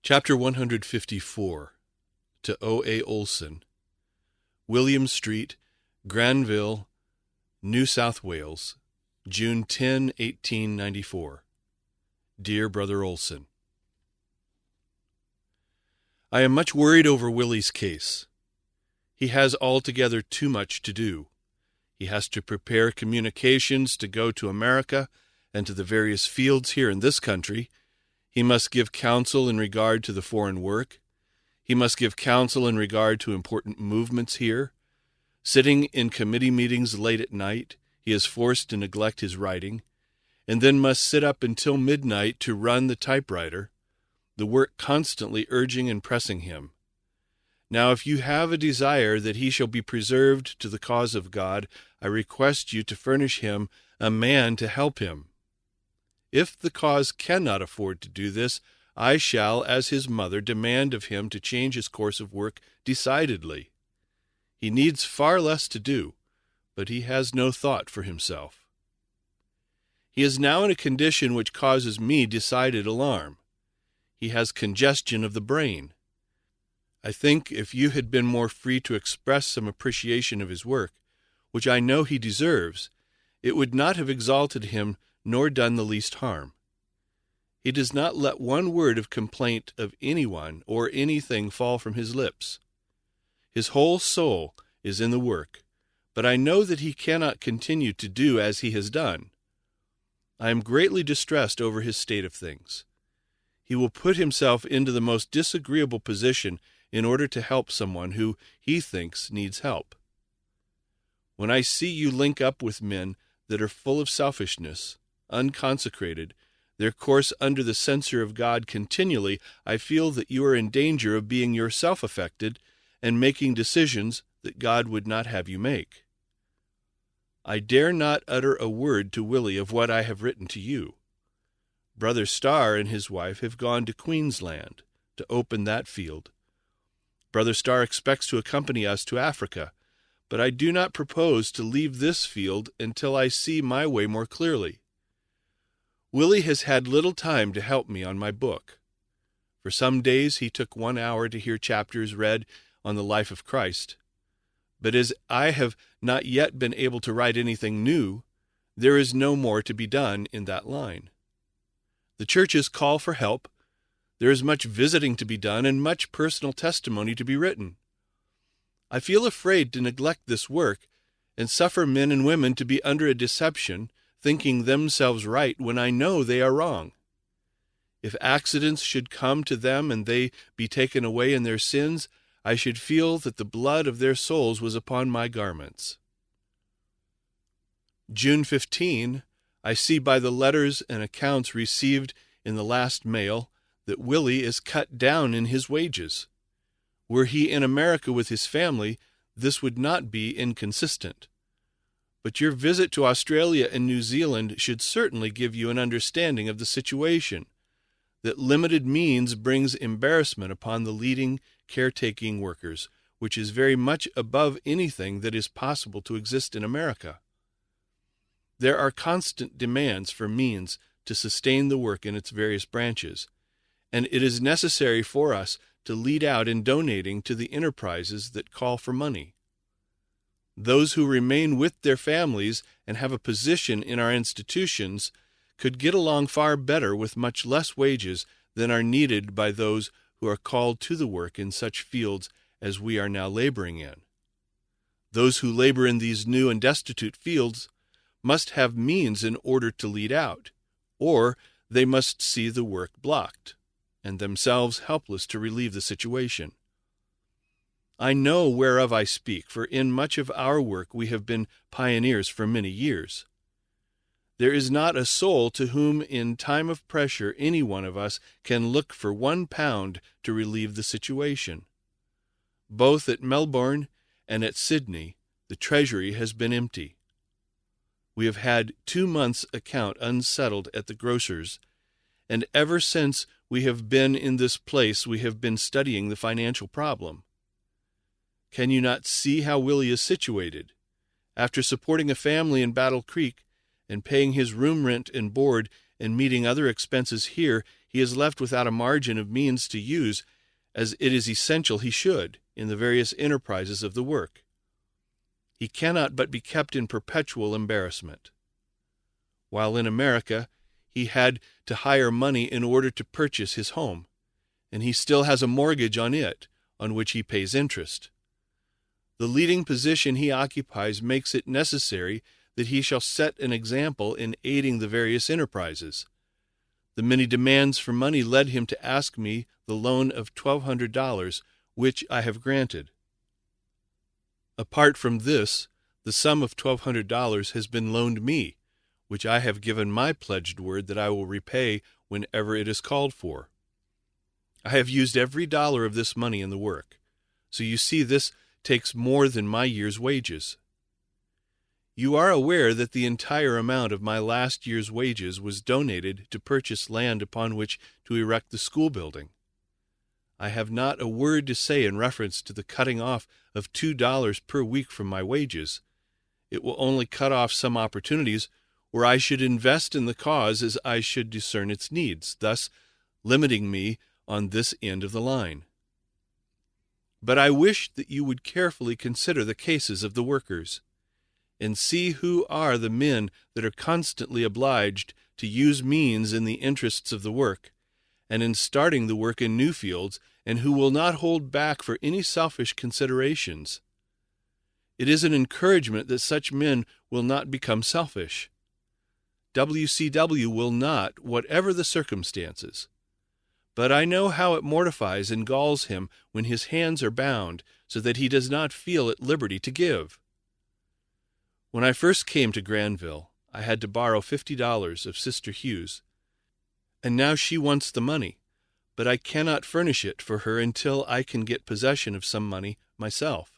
Chapter 154. To O.A. Olsen, William Street, Granville, New South Wales, June 10, 1894. Dear Brother Olsen, I am much worried over Willie's case. He has altogether too much to do. He has to prepare communications to go to America and to the various fields here in this country. He must give counsel in regard to the foreign work. He must give counsel in regard to important movements here. Sitting in committee meetings late at night, he is forced to neglect his writing, and then must sit up until midnight to run the typewriter, the work constantly urging and pressing him. Now, if you have a desire that he shall be preserved to the cause of God, I request you to furnish him a man to help him. If the cause cannot afford to do this, I shall, as his mother, demand of him to change his course of work decidedly. He needs far less to do, but he has no thought for himself. He is now in a condition which causes me decided alarm. He has congestion of the brain. I think if you had been more free to express some appreciation of his work, which I know he deserves, it would not have exalted him nor done the least harm. He does not let one word of complaint of anyone or anything fall from his lips. His whole soul is in the work, but I know that he cannot continue to do as he has done. I am greatly distressed over his state of things. He will put himself into the most disagreeable position in order to help someone who he thinks needs help. When I see you link up with men that are full of selfishness, unconsecrated, their course under the censor of God continually, I feel that you are in danger of being yourself affected and making decisions that God would not have you make. I dare not utter a word to Willie of what I have written to you. Brother Starr and his wife have gone to Queensland to open that field. Brother Starr expects to accompany us to Africa, but I do not propose to leave this field until I see my way more clearly. Willie has had little time to help me on my book. For some days he took 1 hour to hear chapters read on the life of Christ. But as I have not yet been able to write anything new, there is no more to be done in that line. The churches call for help. There is much visiting to be done and much personal testimony to be written. I feel afraid to neglect this work and suffer men and women to be under a deception, thinking themselves right when I know they are wrong. If accidents should come to them and they be taken away in their sins, I should feel that the blood of their souls was upon my garments. June 15, I see by the letters and accounts received in the last mail that Willie is cut down in his wages. Were he in America with his family, this would not be inconsistent. But your visit to Australia and New Zealand should certainly give you an understanding of the situation, that limited means brings embarrassment upon the leading caretaking workers, which is very much above anything that is possible to exist in America. There are constant demands for means to sustain the work in its various branches, and it is necessary for us to lead out in donating to the enterprises that call for money. Those who remain with their families and have a position in our institutions could get along far better with much less wages than are needed by those who are called to the work in such fields as we are now laboring in. Those who labor in these new and destitute fields must have means in order to lead out, or they must see the work blocked, and themselves helpless to relieve the situation. I know whereof I speak, for in much of our work we have been pioneers for many years. There is not a soul to whom in time of pressure any one of us can look for £1 to relieve the situation. Both at Melbourne and at Sydney, the treasury has been empty. We have had 2 months' account unsettled at the grocer's, and ever since we have been in this place we have been studying the financial problem. Can you not see how Willie is situated? After supporting a family in Battle Creek and paying his room rent and board and meeting other expenses here, he he is left without a margin of means to use, as it is essential he should, in the various enterprises of the work. He cannot but be kept in perpetual embarrassment. While in America, he had to hire money in order to purchase his home, and he still has a mortgage on it, on which he pays interest. The leading position he occupies makes it necessary that he shall set an example in aiding the various enterprises. The many demands for money led him to ask me the loan of $1,200, which I have granted. Apart from this, the sum of $1,200 has been loaned me, which I have given my pledged word that I will repay whenever it is called for. I have used every dollar of this money in the work, so you see this takes more than my year's wages. You are aware that the entire amount of my last year's wages was donated to purchase land upon which to erect the school building. I have not a word to say in reference to the cutting off of $2 per week from my wages. It will only cut off some opportunities where I should invest in the cause as I should discern its needs, thus limiting me on this end of the line. But I wish that you would carefully consider the cases of the workers, and see who are the men that are constantly obliged to use means in the interests of the work, and in starting the work in new fields, and who will not hold back for any selfish considerations. It is an encouragement that such men will not become selfish. WCW will not, whatever the circumstances. But I know how it mortifies and galls him when his hands are bound, so that he does not feel at liberty to give. When I first came to Granville, I had to borrow $50 of Sister Hughes, and now she wants the money, but I cannot furnish it for her until I can get possession of some money myself.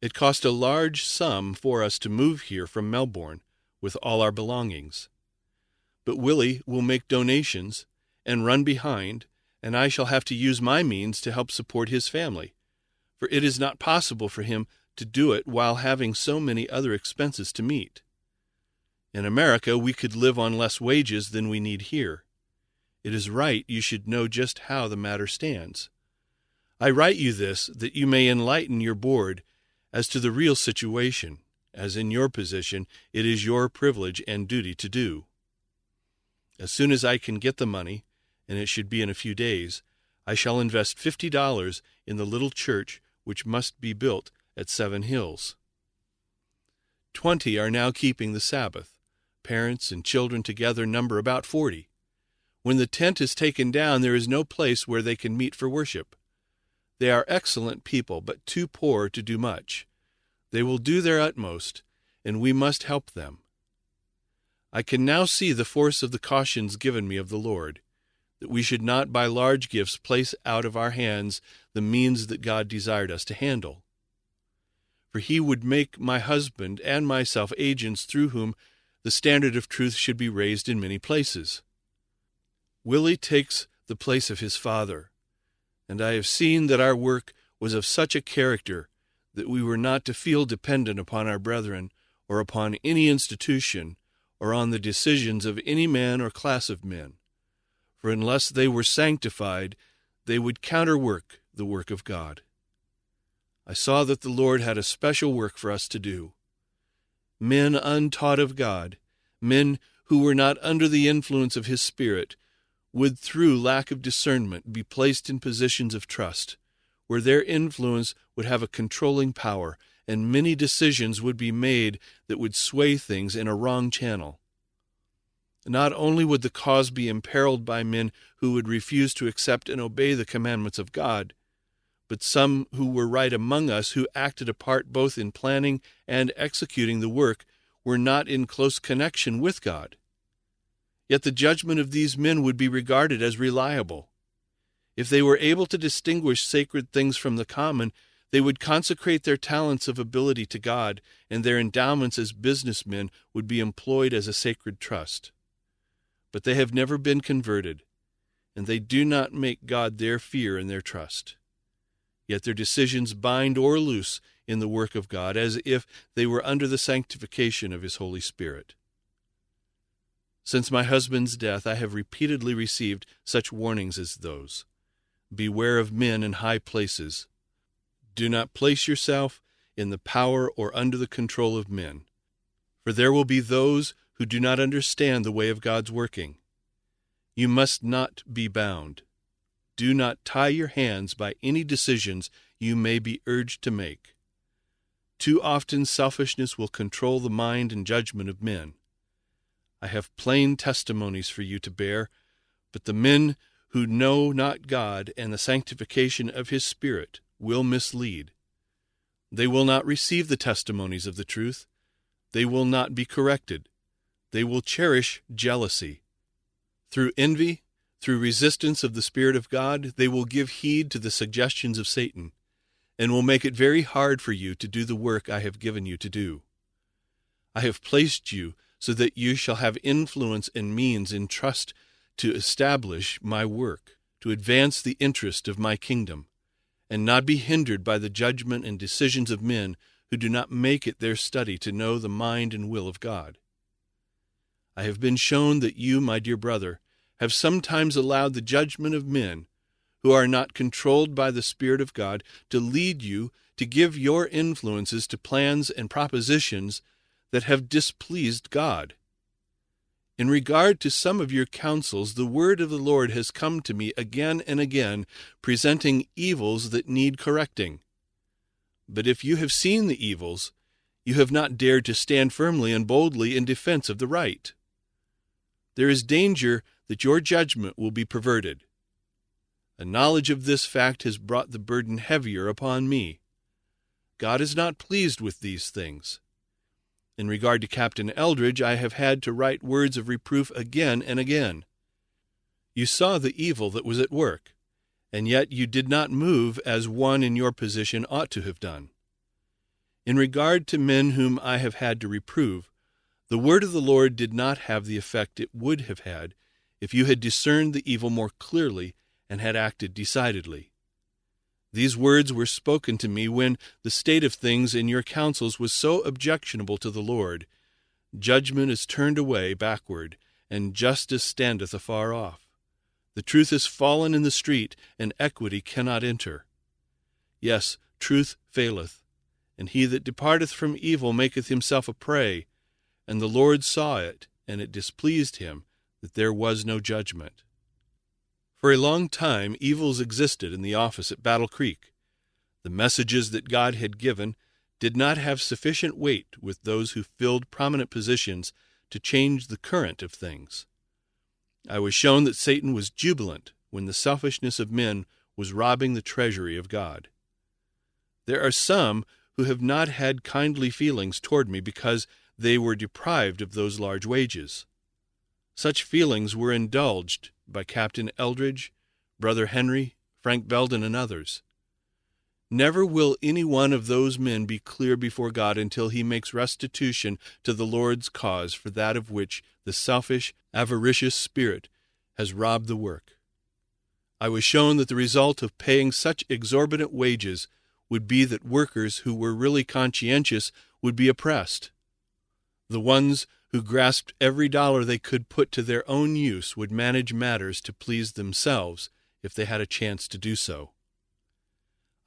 It cost a large sum for us to move here from Melbourne with all our belongings. But Willie will make donations and run behind, and I shall have to use my means to help support his family, for it is not possible for him to do it while having so many other expenses to meet. In America, we could live on less wages than we need here. It is right you should know just how the matter stands. I write you this that you may enlighten your board as to the real situation, as in your position it is your privilege and duty to do. As soon as I can get the money, and it should be in a few days, I shall invest $50 in the little church which must be built at 7 Hills. 20 are now keeping the Sabbath. Parents and children together number about 40. When the tent is taken down, there is no place where they can meet for worship. They are excellent people, but too poor to do much. They will do their utmost, and we must help them. I can now see the force of the cautions given me of the Lord, that we should not by large gifts place out of our hands the means that God desired us to handle. For he would make my husband and myself agents through whom the standard of truth should be raised in many places. Willie takes the place of his father, and I have seen that our work was of such a character that we were not to feel dependent upon our brethren or upon any institution or on the decisions of any man or class of men. For unless they were sanctified, they would counterwork the work of God. I saw that the Lord had a special work for us to do. Men untaught of God, men who were not under the influence of His Spirit, would through lack of discernment be placed in positions of trust, where their influence would have a controlling power, and many decisions would be made that would sway things in a wrong channel. Not only would the cause be imperiled by men who would refuse to accept and obey the commandments of God, but some who were right among us, who acted a part both in planning and executing the work, were not in close connection with God. Yet the judgment of these men would be regarded as reliable. If they were able to distinguish sacred things from the common, they would consecrate their talents of ability to God, and their endowments as businessmen would be employed as a sacred trust. But they have never been converted, and they do not make God their fear and their trust. Yet their decisions bind or loose in the work of God, as if they were under the sanctification of His Holy Spirit. Since my husband's death, I have repeatedly received such warnings as those. Beware of men in high places. Do not place yourself in the power or under the control of men, for there will be those who do not understand the way of God's working. You must not be bound. Do not tie your hands by any decisions you may be urged to make. Too often selfishness will control the mind and judgment of men. I have plain testimonies for you to bear, but the men who know not God and the sanctification of His Spirit will mislead. They will not receive the testimonies of the truth. They will not be corrected. They will cherish jealousy. Through envy, through resistance of the Spirit of God, they will give heed to the suggestions of Satan, and will make it very hard for you to do the work I have given you to do. I have placed you so that you shall have influence and means in trust to establish my work, to advance the interest of my kingdom, and not be hindered by the judgment and decisions of men who do not make it their study to know the mind and will of God. I have been shown that you, my dear brother, have sometimes allowed the judgment of men, who are not controlled by the Spirit of God, to lead you to give your influences to plans and propositions that have displeased God. In regard to some of your counsels, the word of the Lord has come to me again and again, presenting evils that need correcting. But if you have seen the evils, you have not dared to stand firmly and boldly in defense of the right. There is danger that your judgment will be perverted. A knowledge of this fact has brought the burden heavier upon me. God is not pleased with these things. In regard to Captain Eldridge, I have had to write words of reproof again and again. You saw the evil that was at work, and yet you did not move as one in your position ought to have done. In regard to men whom I have had to reprove, the word of the Lord did not have the effect it would have had if you had discerned the evil more clearly and had acted decidedly. These words were spoken to me when the state of things in your counsels was so objectionable to the Lord. Judgment is turned away backward, and justice standeth afar off. The truth is fallen in the street, and equity cannot enter. Yes, truth faileth, and he that departeth from evil maketh himself a prey. And the Lord saw it, and it displeased him that there was no judgment. For a long time, evils existed in the office at Battle Creek. The messages that God had given did not have sufficient weight with those who filled prominent positions to change the current of things. I was shown that Satan was jubilant when the selfishness of men was robbing the treasury of God. There are some who have not had kindly feelings toward me because they were deprived of those large wages. Such feelings were indulged by Captain Eldridge, Brother Henry, Frank Belden, and others. Never will any one of those men be clear before God until he makes restitution to the Lord's cause for that of which the selfish, avaricious spirit has robbed the work. I was shown that the result of paying such exorbitant wages would be that workers who were really conscientious would be oppressed. The ones who grasped every dollar they could put to their own use would manage matters to please themselves if they had a chance to do so.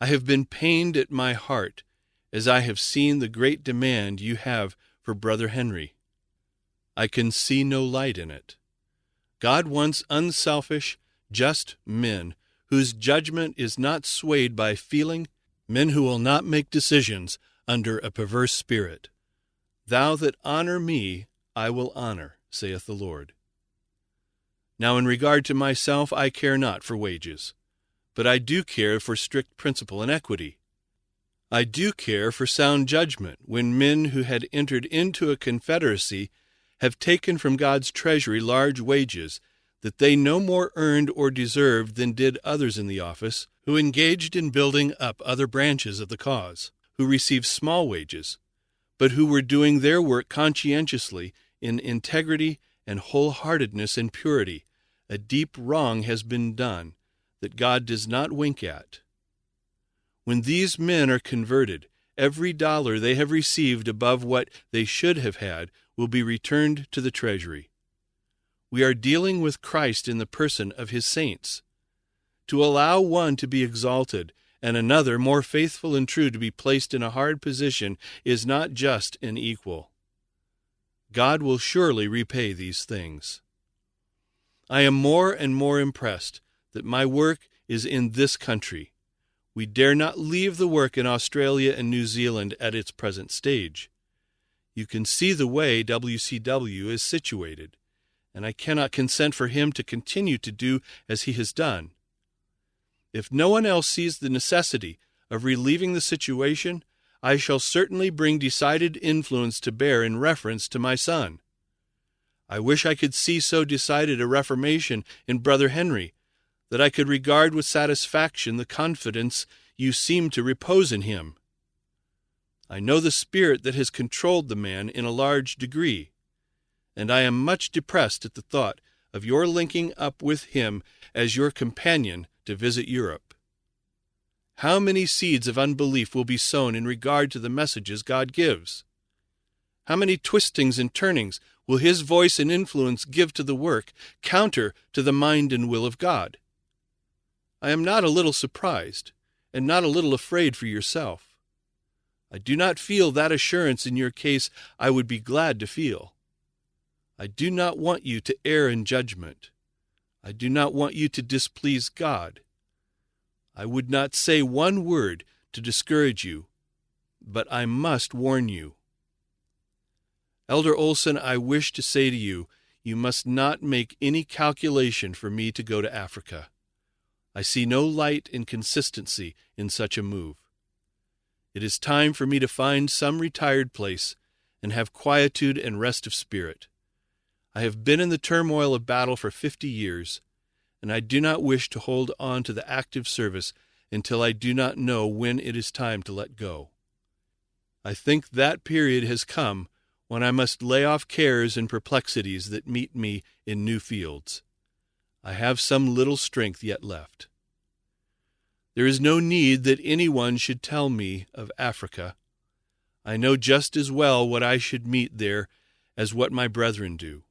I have been pained at my heart as I have seen the great demand you have for Brother Henry. I can see no light in it. God wants unselfish, just men whose judgment is not swayed by feeling, men who will not make decisions under a perverse spirit. Thou that honor me, I will honor, saith the Lord. Now in regard to myself, I care not for wages, but I do care for strict principle and equity. I do care for sound judgment when men who had entered into a confederacy have taken from God's treasury large wages that they no more earned or deserved than did others in the office who engaged in building up other branches of the cause, who received small wages, but who were doing their work conscientiously in integrity and wholeheartedness and purity. A deep wrong has been done that God does not wink at. When these men are converted, every dollar they have received above what they should have had will be returned to the treasury. We are dealing with Christ in the person of his saints. To allow one to be exalted and another, more faithful and true, to be placed in a hard position is not just and equal. God will surely repay these things. I am more and more impressed that my work is in this country. We dare not leave the work in Australia and New Zealand at its present stage. You can see the way WCW is situated, and I cannot consent for him to continue to do as he has done. If no one else sees the necessity of relieving the situation, I shall certainly bring decided influence to bear in reference to my son. I wish I could see so decided a reformation in Brother Henry that I could regard with satisfaction the confidence you seem to repose in him. I know the spirit that has controlled the man in a large degree, and I am much depressed at the thought of your linking up with him as your companion to visit Europe. How many seeds of unbelief will be sown in regard to the messages God gives? How many twistings and turnings will his voice and influence give to the work, counter to the mind and will of God? I am not a little surprised, and not a little afraid for yourself. I do not feel that assurance in your case I would be glad to feel. I do not want you to err in judgment. I do not want you to displease God. I would not say one word to discourage you, but I must warn you. Elder Olsen, I wish to say to you, you must not make any calculation for me to go to Africa. I see no light and consistency in such a move. It is time for me to find some retired place and have quietude and rest of spirit. I have been in the turmoil of battle for 50 years, and I do not wish to hold on to the active service until I do not know when it is time to let go. I think that period has come when I must lay off cares and perplexities that meet me in new fields. I have some little strength yet left. There is no need that anyone should tell me of Africa. I know just as well what I should meet there as what my brethren do.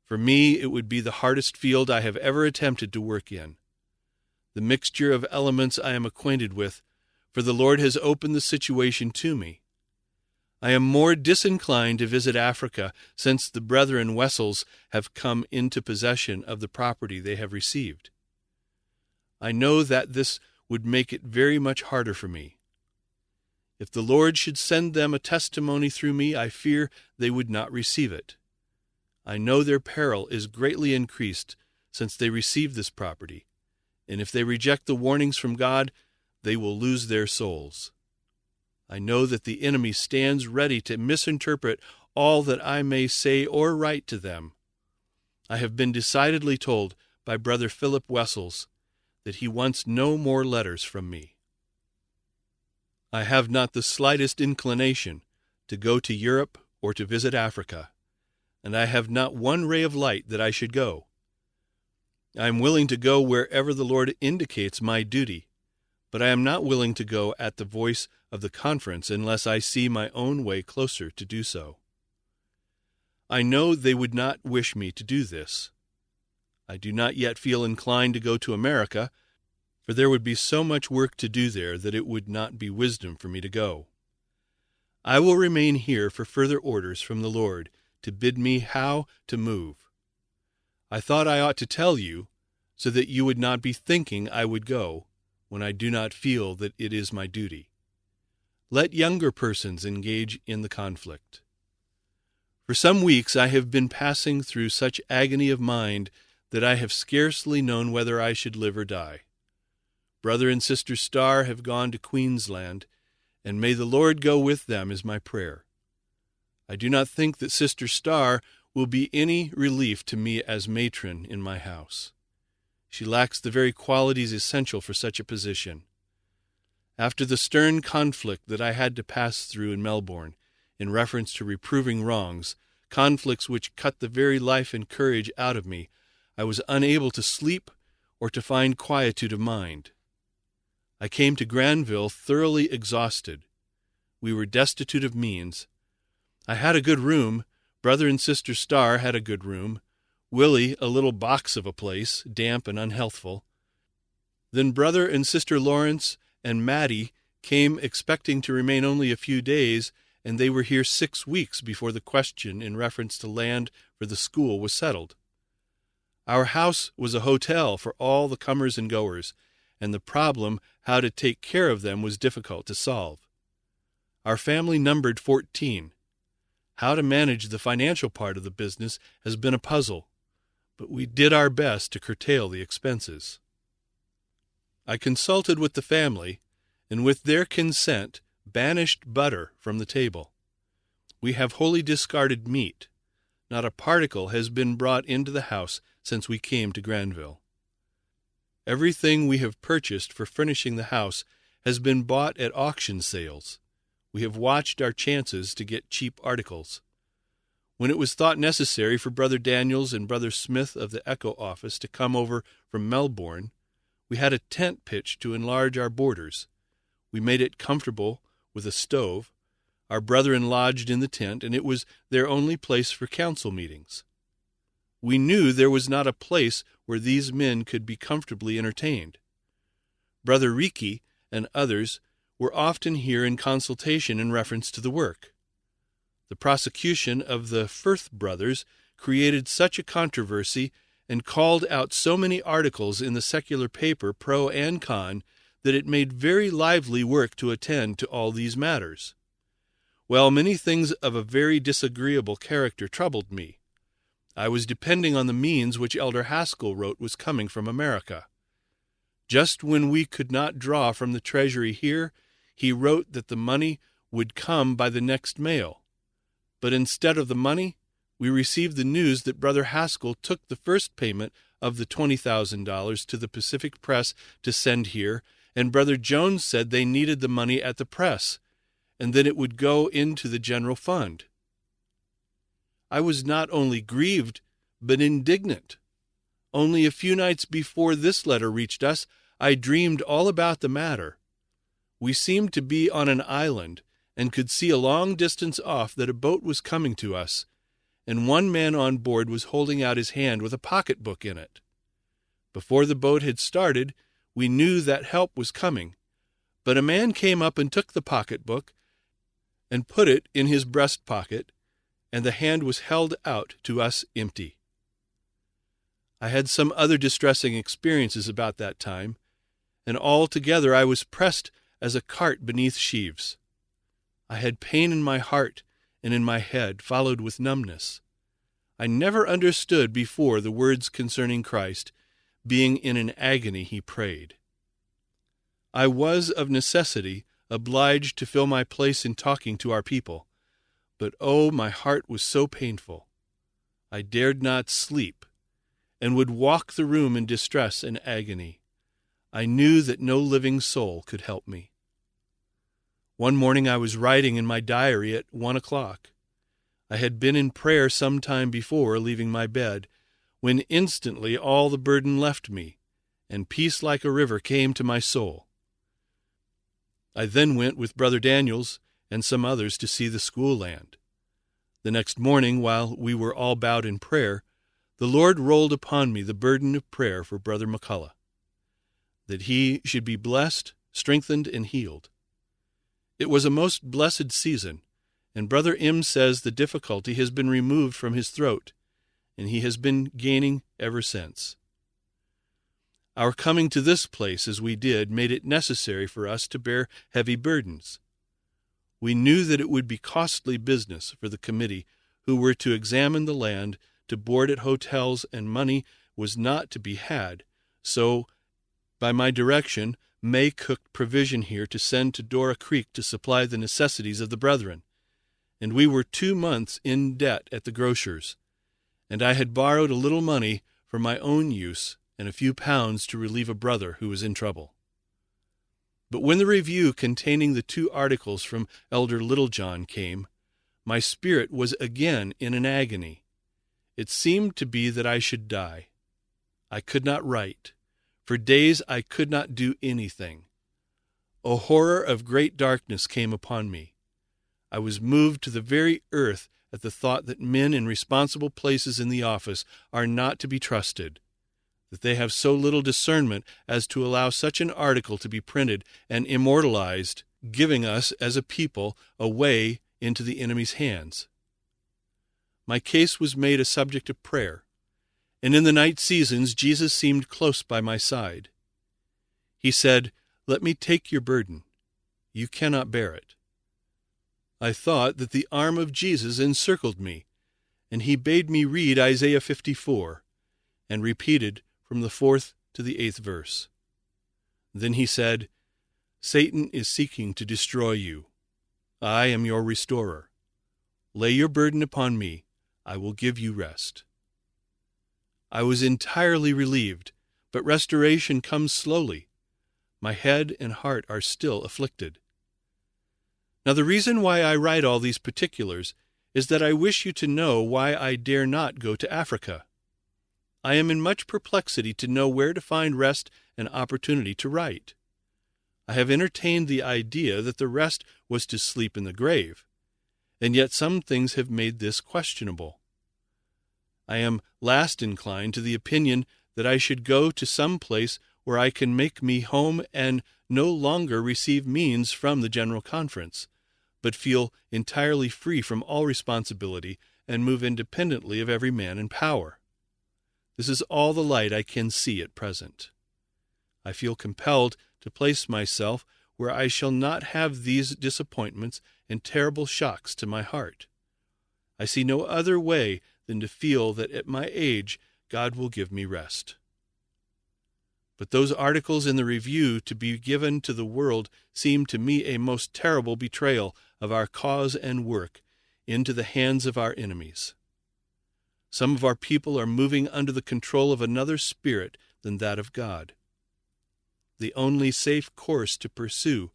For me, it would be the hardest field I have ever attempted to work in. The mixture of elements I am acquainted with, for the Lord has opened the situation to me. I am more disinclined to visit Africa since the brethren Wessels have come into possession of the property they have received. I know that this would make it very much harder for me. If the Lord should send them a testimony through me, I fear they would not receive it. I know their peril is greatly increased since they received this property, and if they reject the warnings from God, they will lose their souls. I know that the enemy stands ready to misinterpret all that I may say or write to them. I have been decidedly told by Brother Philip Wessels that he wants no more letters from me. I have not the slightest inclination to go to Europe or to visit Africa, and I have not one ray of light that I should go. I am willing to go wherever the Lord indicates my duty, but I am not willing to go at the voice of the conference unless I see my own way closer to do so. I know they would not wish me to do this. I do not yet feel inclined to go to America, for there would be so much work to do there that it would not be wisdom for me to go. I will remain here for further orders from the Lord to bid me how to move. I thought I ought to tell you, so that you would not be thinking I would go, when I do not feel that it is my duty. Let younger persons engage in the conflict. For some weeks I have been passing through such agony of mind that I have scarcely known whether I should live or die. Brother and Sister Starr have gone to Queensland, and may the Lord go with them is my prayer. I do not think that Sister Starr will be any relief to me as matron in my house. She lacks the very qualities essential for such a position. After the stern conflict that I had to pass through in Melbourne, in reference to reproving wrongs, conflicts which cut the very life and courage out of me, I was unable to sleep or to find quietude of mind. I came to Granville thoroughly exhausted. We were destitute of means. I had a good room. Brother and Sister Starr had a good room. Willie a little box of a place, damp and unhealthful. Then Brother and Sister Lawrence and Mattie came expecting to remain only a few days, and they were here 6 weeks before the question in reference to land for the school was settled. Our house was a hotel for all the comers and goers, and the problem how to take care of them was difficult to solve. Our family numbered 14. How to manage the financial part of the business has been a puzzle, but we did our best to curtail the expenses. I consulted with the family, and with their consent, banished butter from the table. We have wholly discarded meat. Not a particle has been brought into the house since we came to Granville. Everything we have purchased for furnishing the house has been bought at auction sales. We have watched our chances to get cheap articles. When it was thought necessary for Brother Daniels and Brother Smith of the Echo office to come over from Melbourne, we had a tent pitched to enlarge our borders. We made it comfortable with a stove. Our brethren lodged in the tent, and it was their only place for council meetings. We knew there was not a place where these men could be comfortably entertained. Brother Riki and others were often here in consultation in reference to the work. The prosecution of the Firth brothers created such a controversy and called out so many articles in the secular paper, pro and con, that it made very lively work to attend to all these matters. Well, many things of a very disagreeable character troubled me. I was depending on the means which Elder Haskell wrote was coming from America. Just when we could not draw from the treasury here, he wrote that the money would come by the next mail. But instead of the money, we received the news that Brother Haskell took the first payment of the $20,000 to the Pacific Press to send here, and Brother Jones said they needed the money at the press, and that it would go into the general fund. I was not only grieved, but indignant. Only a few nights before this letter reached us, I dreamed all about the matter. We seemed to be on an island, and could see a long distance off that a boat was coming to us, and one man on board was holding out his hand with a pocketbook in it. Before the boat had started, we knew that help was coming, but a man came up and took the pocketbook and put it in his breast pocket, and the hand was held out to us empty. I had some other distressing experiences about that time, and altogether I was pressed as a cart beneath sheaves. I had pain in my heart and in my head, followed with numbness. I never understood before the words concerning Christ, being in an agony he prayed. I was of necessity obliged to fill my place in talking to our people, but oh, my heart was so painful. I dared not sleep, and would walk the room in distress and agony. I knew that no living soul could help me. One morning I was writing in my diary at 1 o'clock. I had been in prayer some time before leaving my bed, when instantly all the burden left me, and peace like a river came to my soul. I then went with Brother Daniels and some others to see the school land. The next morning, while we were all bowed in prayer, the Lord rolled upon me the burden of prayer for Brother McCullough, that he should be blessed, strengthened, and healed. It was a most blessed season, and Brother M. says the difficulty has been removed from his throat, and he has been gaining ever since. Our coming to this place as we did made it necessary for us to bear heavy burdens. We knew that it would be costly business for the committee who were to examine the land, to board at hotels, and money was not to be had, so, by my direction, May cooked provision here to send to Dora Creek to supply the necessities of the brethren, and we were 2 months in debt at the grocer's, and I had borrowed a little money for my own use and a few pounds to relieve a brother who was in trouble. But when the review containing the 2 articles from Elder Littlejohn came, my spirit was again in an agony. It seemed to be that I should die. I could not write. For days I could not do anything. A horror of great darkness came upon me. I was moved to the very earth at the thought that men in responsible places in the office are not to be trusted, that they have so little discernment as to allow such an article to be printed and immortalized, giving us, as a people, a way into the enemy's hands. My case was made a subject of prayer, and in the night seasons Jesus seemed close by my side. He said, "Let me take your burden. You cannot bear it." I thought that the arm of Jesus encircled me, and he bade me read Isaiah 54, and repeated from the 4th to the 8th verse. Then he said, "Satan is seeking to destroy you. I am your restorer. Lay your burden upon me. I will give you rest." I was entirely relieved, but restoration comes slowly. My head and heart are still afflicted. Now, the reason why I write all these particulars is that I wish you to know why I dare not go to Africa. I am in much perplexity to know where to find rest and opportunity to write. I have entertained the idea that the rest was to sleep in the grave, and yet some things have made this questionable. I am last inclined to the opinion that I should go to some place where I can make me home and no longer receive means from the General Conference, but feel entirely free from all responsibility and move independently of every man in power. This is all the light I can see at present. I feel compelled to place myself where I shall not have these disappointments and terrible shocks to my heart. I see no other way than to feel that at my age God will give me rest. But those articles in the review to be given to the world seem to me a most terrible betrayal of our cause and work into the hands of our enemies. Some of our people are moving under the control of another spirit than that of God. The only safe course to pursue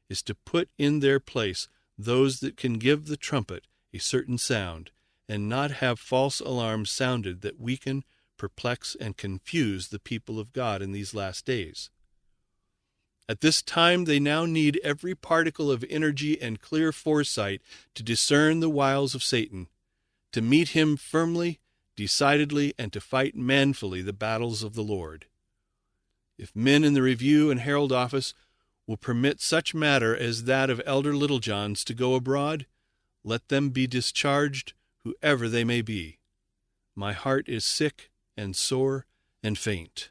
is to put in their place those that can give the trumpet a certain sound, and not have false alarms sounded that weaken, perplex, and confuse the people of God in these last days. At this time they now need every particle of energy and clear foresight to discern the wiles of Satan, to meet him firmly, decidedly, and to fight manfully the battles of the Lord. If men in the Review and Herald office will permit such matter as that of Elder Littlejohn's to go abroad, let them be discharged, whoever they may be. My heart is sick and sore and faint.